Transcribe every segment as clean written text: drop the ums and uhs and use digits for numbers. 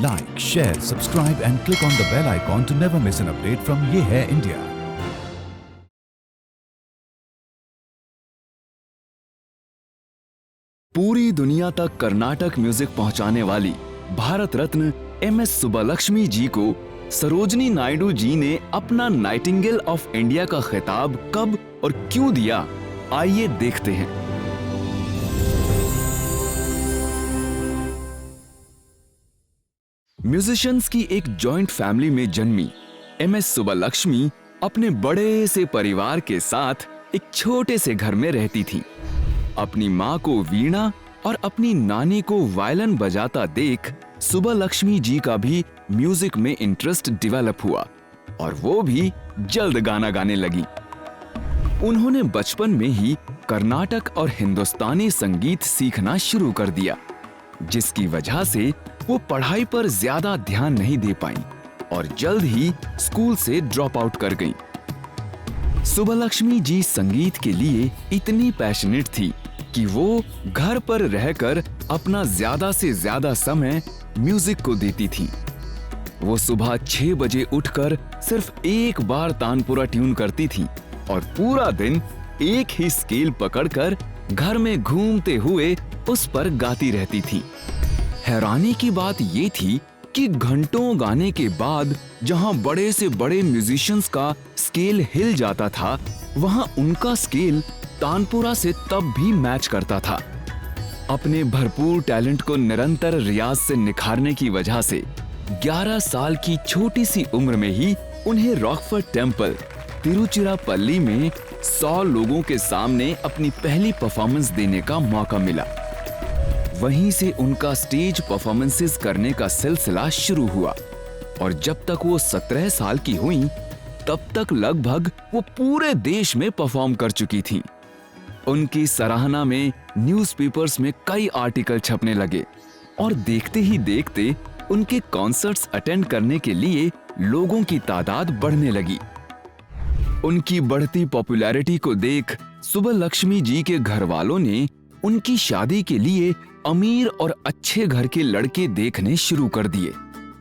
Like, share, subscribe and click on the bell icon to never miss an update from Ye Hai India. पूरी दुनिया तक Karnataka music पहुंचाने वाली Bharat Ratna MS सुब्बालक्ष्मी जी को सरोजनी नायडू जी ने अपना नाइटिंगेल ऑफ इंडिया का खिताब कब और क्यों दिया, आइए देखते हैं। म्यूजिशियंस की एक जॉइंट फैमिली में जन्मी एमएस सुब्बालक्ष्मी अपने बड़े से परिवार के साथ एक छोटे से घर में रहती थी। अपनी माँ को वीणा और अपनी नानी को वायलिन बजाता देख सुब्बालक्ष्मी जी का भी म्यूजिक में इंटरेस्ट डेवलप हुआ और वो भी जल्द गाना गाने लगी। उन्होंने बचपन में ही कर्नाटक और हिंदुस्तानी संगीत सीखना शुरू कर दिया, जिसकी वजह से वो पढ़ाई पर ज्यादा ध्यान नहीं दे पाई और जल्द ही स्कूल से ड्रॉप आउट कर गईं। सुब्बालक्ष्मी जी संगीत के लिए इतनी पैशनेट थी कि वो घर पर रहकर अपना ज्यादा से ज्यादा समय म्यूजिक को देती थी। वो सुबह 6 बजे उठकर सिर्फ एक बार तानपुरा ट्यून करती थी और पूरा दिन एक ही स्केल पकड़कर घर में घूमते हुए उस पर गाती रहती थी। हैरानी की बात ये थी कि घंटों गाने के बाद जहां बड़े से बड़े म्यूजिशियंस का स्केल हिल जाता था, वहां उनका स्केल तानपुरा से तब भी मैच करता था। अपने भरपूर टैलेंट को निरंतर रियाज से निखारने की वजह से 11 साल की छोटी सी उम्र में ही उन्हें रॉकफोर्ट टेम्पल, तिरुचिरापल्ली में 100 लोगों के सामने अपनी पहली परफॉर्मेंस देने का मौका मिला। वहीं से उनका स्टेज परफॉर्मेंसेस करने का सिलसिला शुरू हुआ और जब तक वो 17 साल की हुई, तब तक लगभग वो पूरे देश में परफॉर्म कर चुकी थी। उनकी सराहना में न्यूज़पेपर्स में कई आर्टिकल छपने लगे और देखते ही देखते उनके कॉन्सर्ट्स अटेंड करने के लिए लोगों की तादाद बढ़ने लगी। उनकी बढ़ती पॉपुलैरिटी को देख सुब्बालक्ष्मी जी के घर वालों ने उनकी शादी के लिए अमीर और अच्छे घर के लड़के देखने शुरू कर दिए,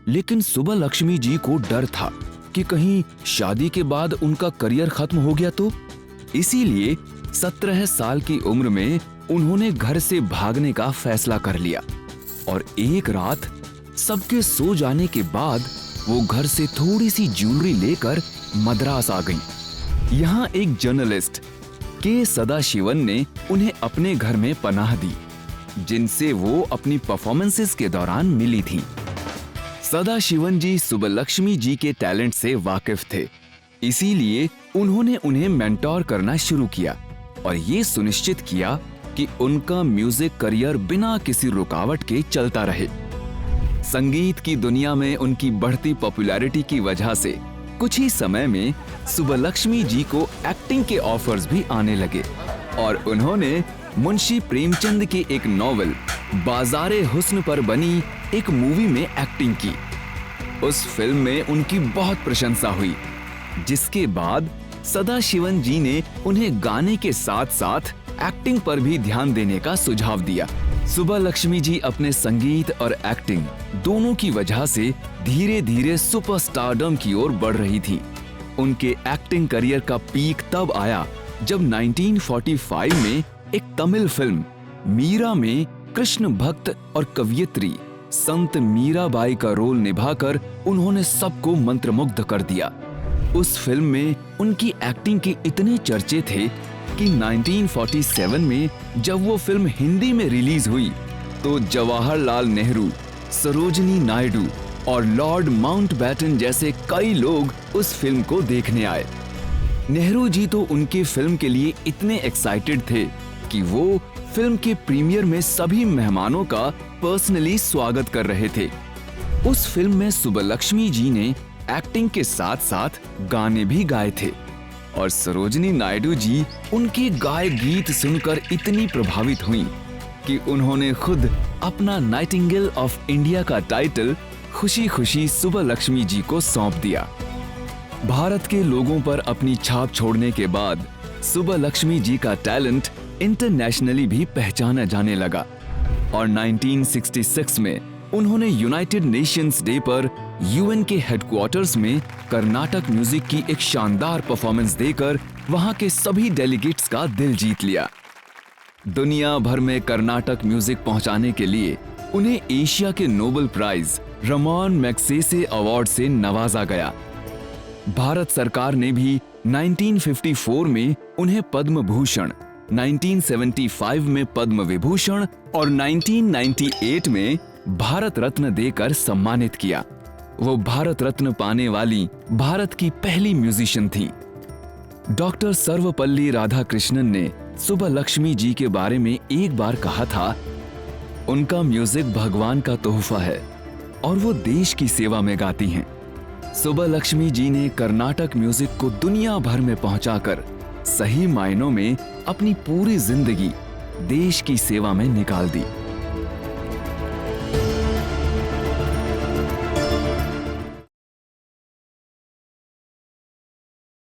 लेकिन सुब्बालक्ष्मी जी को डर था कि कहीं शादी के बाद उनका करियर खत्म हो गया तो। इसीलिए 17 साल की उम्र में उन्होंने घर से भागने का फैसला कर लिया और एक रात सबके सो जाने के बाद वो घर से थोड़ी सी ज्वेलरी लेकर मद्रास आ गई। यहाँ एक जर्नलिस्ट के सदाशिवन ने उन्हें अपने घर में पनाह दी, जिनसे वो अपनी परफॉर्मेंसेस के दौरान मिली थी। सदाशिवन जी सुब्बालक्ष्मी जी के टैलेंट से वाकिफ थे, इसीलिए उन्होंने उन्हें मेंटोर करना शुरू किया और ये सुनिश्चित किया कि उनका म्यूजिक करियर बिना किसी रुकावट के चलता रहे। संगीत की दुनिया में उनकी बढ़ती पॉपुलैरिटी की वजह से कुछ ही समय में सुब्बालक्ष्मी जी को एक्टिंग के ऑफर्स भी आने लगे और उन्होंने मुंशी प्रेमचंद के एक नॉवेल बाजारे हुस्न पर बनी एक मूवी में एक्टिंग की। उस फिल्म में उनकी बहुत प्रशंसा हुई, जिसके बाद सदाशिवन जी ने उन्हें गाने के साथ साथ एक्टिंग पर भी ध्यान देने का सुझाव दिया। सुब्बालक्ष्मी जी अपने संगीत और एक्टिंग दोनों की वजह से धीरे धीरे सुपरस्टारडम की ओर बढ़ रही थी। उनके एक्टिंग करियर का पीक तब आया जब 1945 में एक तमिल फिल्म मीरा में कृष्ण भक्त और कवयित्री संत मीराबाई का रोल निभाकर उन्होंने सबको मंत्रमुग्ध कर दिया। उस फिल्म में उनकी एक्टिंग के इतने चर्चे थे कि 1947 में जब वो फिल्म हिंदी में रिलीज हुई तो जवाहरलाल नेहरू, सरोजनी नायडू और लॉर्ड माउंटबैटन जैसे कई लोग उस फिल्म को देखने आए। नेहरू जी तो उनके फिल्म के लिए इतने एक्साइटेड थे कि वो फिल्म के प्रीमियर में सभी मेहमानों का पर्सनली स्वागत कर रहे थे। उस फिल्म में सुब्बालक्ष्मी जी ने एक्टिंग के साथ साथ गाने भी गाए थे और सरोजनी नायडू जी उनके गाए गीत सुनकर इतनी प्रभावित हुई कि उन्होंने खुद अपना नाइटिंगेल ऑफ इंडिया का टाइटल खुशी खुशी सुब्बालक्ष्मी जी को सौंप दिया। भारत के लोगों पर अपनी छाप छोड़ने के बाद सुब्बालक्ष्मी जी का टैलेंट इंटरनेशनली भी पहचाना जाने लगा और 1966 में उन्होंने यूनाइटेड नेशंस डे पर यूएन के हेडक्वार्टर्स में कर्नाटक म्यूजिक की एक शानदार परफॉर्मेंस देकर वहां के सभी डेलीगेट्स का दिल जीत लिया। दुनिया भर में कर्नाटक म्यूजिक पहुंचाने के लिए उन्हें एशिया के Nobel prize Ramon Magsaysay award से नवाजा गया। भारत सरकार ने भी 1954 में उन्हें पद्म भूषण, 1975 में पद्म विभूषण और 1998 में भारत रत्न देकर सम्मानित किया। वो भारत रत्न पाने वाली भारत की पहली म्यूजिशियन थी। डॉक्टर सर्वपल्ली राधाकृष्णन ने सुब्बलक्ष्मी जी के बारे में एक बार कहा था, उनका म्यूजिक भगवान का तोहफा है और वो देश की सेवा में गाती हैं। सुब्बलक्ष्मी जी ने कर्नाटक म्यूजिक को दुनिया भर में पहुंचाकर सही मायनों में अपनी पूरी जिंदगी देश की सेवा में निकाल दी।